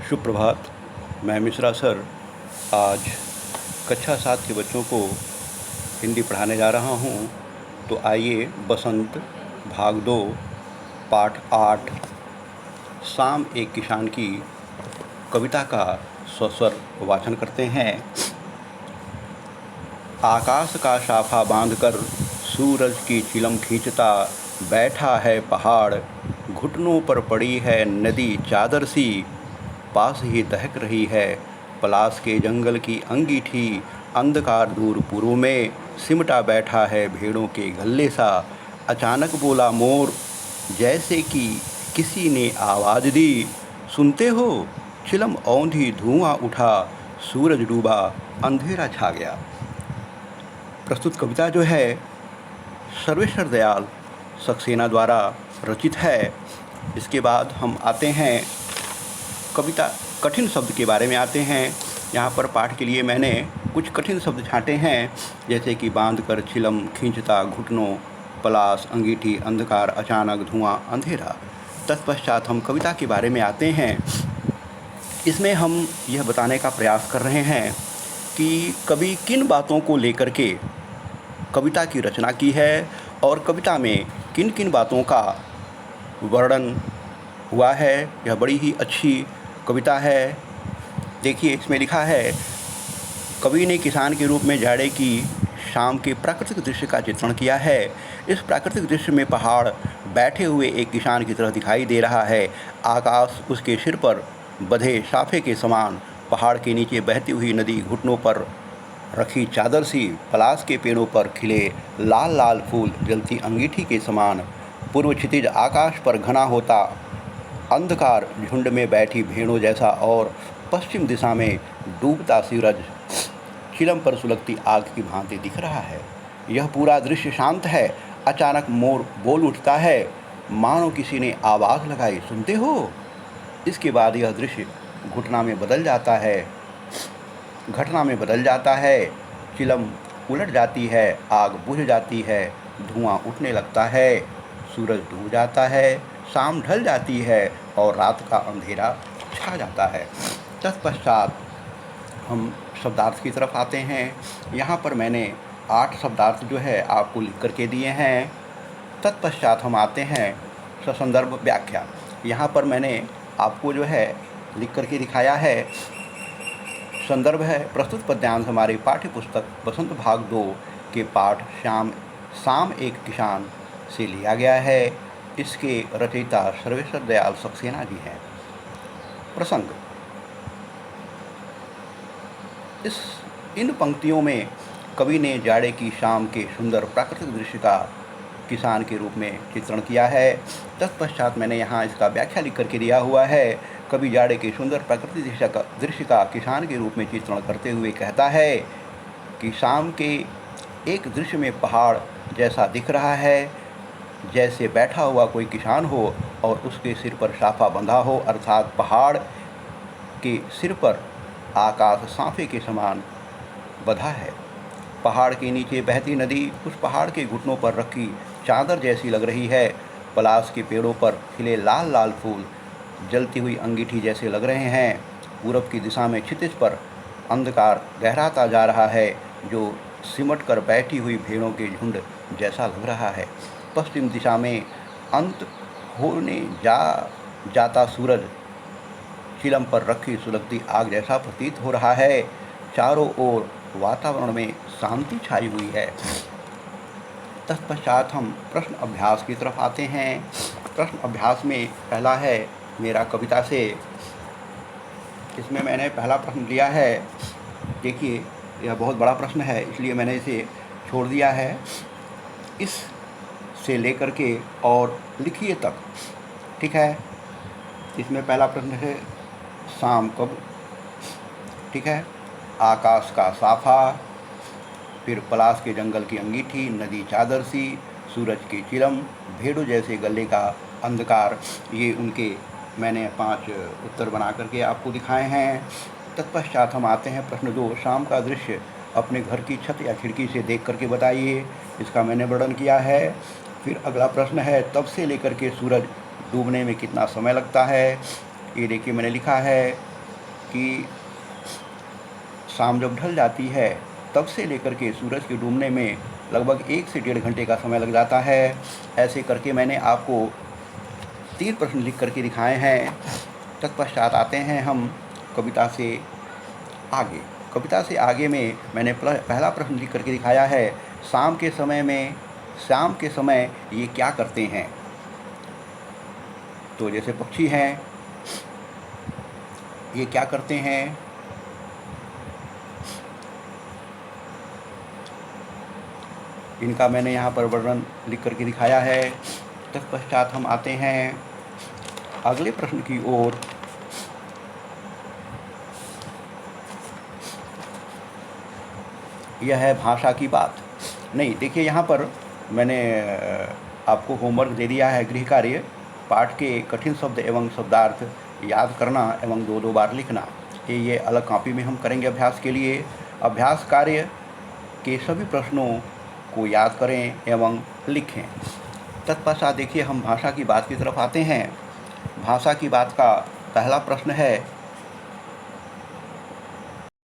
सुप्रभात। मैं मिश्रा सर आज कक्षा 7 के बच्चों को हिंदी पढ़ाने जा रहा हूँ। तो आइए बसंत भाग 2 पाठ 8 शाम एक किसान की कविता का सस्वर वाचन करते हैं। आकाश का साफा बांधकर सूरज की चिलम खींचता बैठा है पहाड़, घुटनों पर पड़ी है नदी चादर सी, पास ही दहक रही है पलाश के जंगल की अंगीठी, अंधकार दूर पूर्व में सिमटा बैठा है भेड़ों के गल्ले सा। अचानक बोला मोर जैसे कि किसी ने आवाज़ दी, सुनते हो? चिलम औंधी धुआं उठा, सूरज डूबा अंधेरा छा गया। प्रस्तुत कविता जो है सर्वेश्वर दयाल सक्सेना द्वारा रचित है। इसके बाद हम आते हैं कविता कठिन शब्द के बारे में आते हैं। यहाँ पर पाठ के लिए मैंने कुछ कठिन शब्द छांटे हैं, जैसे कि बांध कर, चिलम, खींचता, घुटनों, पलाश, अंगीठी, अंधकार, अचानक, धुआं, अंधेरा। तत्पश्चात हम कविता के बारे में आते हैं। इसमें हम यह बताने का प्रयास कर रहे हैं कि कवि किन बातों को लेकर के कविता की रचना की है और कविता में किन किन बातों का वर्णन हुआ है। यह बड़ी ही अच्छी कविता है। देखिए, इसमें लिखा है, कवि ने किसान के रूप में जाड़े की शाम के प्राकृतिक दृश्य का चित्रण किया है। इस प्राकृतिक दृश्य में पहाड़ बैठे हुए एक किसान की तरह दिखाई दे रहा है। आकाश उसके सिर पर बंधे साफे के समान, पहाड़ के नीचे बहती हुई नदी, घुटनों पर रखी चादर सी, पलाश के पेड़ों पर खिले लाल लाल फूल जलती अंगीठी के समान, पूर्व क्षितिज आकाश पर घना होता अंधकार झुंड में बैठी भेड़ों जैसा और पश्चिम दिशा में डूबता सूरज चिलम पर सुलगती आग की भांति दिख रहा है। यह पूरा दृश्य शांत है। अचानक मोर बोल उठता है, मानो किसी ने आवाज़ लगाई, सुनते हो? इसके बाद यह दृश्य घटना में बदल जाता है। चिलम उलट जाती है, आग बुझ जाती है, धुआं उठने लगता है, सूरज डूब जाता है, शाम ढल जाती है और रात का अंधेरा छा जाता है। तत्पश्चात हम शब्दार्थ की तरफ आते हैं। यहाँ पर मैंने 8 शब्दार्थ जो है आपको लिख करके दिए हैं। तत्पश्चात हम आते हैं ससंदर्भ व्याख्या। यहाँ पर मैंने आपको जो है लिख करके दिखाया है। संदर्भ है प्रस्तुत पद्यांश हमारे पाठ्य पुस्तक बसंत भाग 2 के पाठ शाम एक किसान से लिया गया है। इसके रचयिता सर्वेश्वर दयाल सक्सेना जी हैं। प्रसंग, इन पंक्तियों में कवि ने जाड़े की शाम के सुंदर प्राकृतिक दृश्य का किसान के रूप में चित्रण किया है। तत्पश्चात मैंने यहाँ इसका व्याख्या लिख करके दिया हुआ है। कवि जाड़े के सुंदर प्राकृतिक दृश्य का किसान के रूप में चित्रण करते हुए कहता है कि शाम के एक दृश्य में पहाड़ जैसा दिख रहा है, जैसे बैठा हुआ कोई किसान हो और उसके सिर पर साफा बंधा हो, अर्थात पहाड़ के सिर पर आकाश साफे के समान बंधा है। पहाड़ के नीचे बहती नदी उस पहाड़ के घुटनों पर रखी चादर जैसी लग रही है। पलाश के पेड़ों पर खिले लाल लाल फूल जलती हुई अंगीठी जैसे लग रहे हैं। पूरब की दिशा में क्षितिज पर अंधकार गहराता जा रहा है, जो सिमट कर बैठी हुई भेड़ों के झुंड जैसा लग रहा है। पश्चिम दिशा में अंत होने जाता सूरज चिलम पर रखी सुलगती आग जैसा प्रतीत हो रहा है। चारों ओर वातावरण में शांति छाई हुई है। तत्पश्चात हम प्रश्न अभ्यास की तरफ आते हैं। प्रश्न अभ्यास में पहला है मेरा कविता से। इसमें मैंने पहला प्रश्न लिया है। देखिए, यह बहुत बड़ा प्रश्न है, इसलिए मैंने इसे छोड़ दिया है। इस से लेकर के और लिखिए तक, ठीक है। इसमें पहला प्रश्न है शाम कब, ठीक है। आकाश का साफा, फिर पलाश के जंगल की अंगीठी, नदी चादर सी, सूरज की चिलम, भेड़ों जैसे गले का अंधकार। ये उनके मैंने 5 उत्तर बना करके आपको दिखाए हैं। तत्पश्चात हम आते हैं प्रश्न 2, शाम का दृश्य अपने घर की छत या खिड़की से देख करके बताइए। इसका मैंने वर्णन किया है। फिर अगला प्रश्न है, तब से लेकर के सूरज डूबने में कितना समय लगता है। ये देखिए मैंने लिखा है कि शाम जब ढल जाती है तब से लेकर के सूरज के डूबने में लगभग 1 से 1.5 घंटे का समय लग जाता है। ऐसे करके मैंने आपको 3 प्रश्न लिख करके दिखाए हैं। तत्पश्चात आते हैं हम कविता से आगे। कविता से आगे में मैंने पहला प्रश्न लिख करके दिखाया है, शाम के समय ये क्या करते हैं। तो जैसे पक्षी हैं, ये क्या करते हैं? इनका मैंने यहाँ पर वर्णन लिख करके दिखाया है। तत्पश्चात हम आते हैं अगले प्रश्न की ओर। यह है भाषा की बात। नहीं, देखिए यहाँ पर मैंने आपको होमवर्क दे दिया है, गृह कार्य, पाठ के कठिन शब्द एवं शब्दार्थ याद करना एवं 2-2 बार लिखना। ये अलग कॉपी में हम करेंगे अभ्यास के लिए। अभ्यास कार्य के सभी प्रश्नों को याद करें एवं लिखें। तत्पश्चात देखिए हम भाषा की बात की तरफ आते हैं। भाषा की बात का पहला प्रश्न है,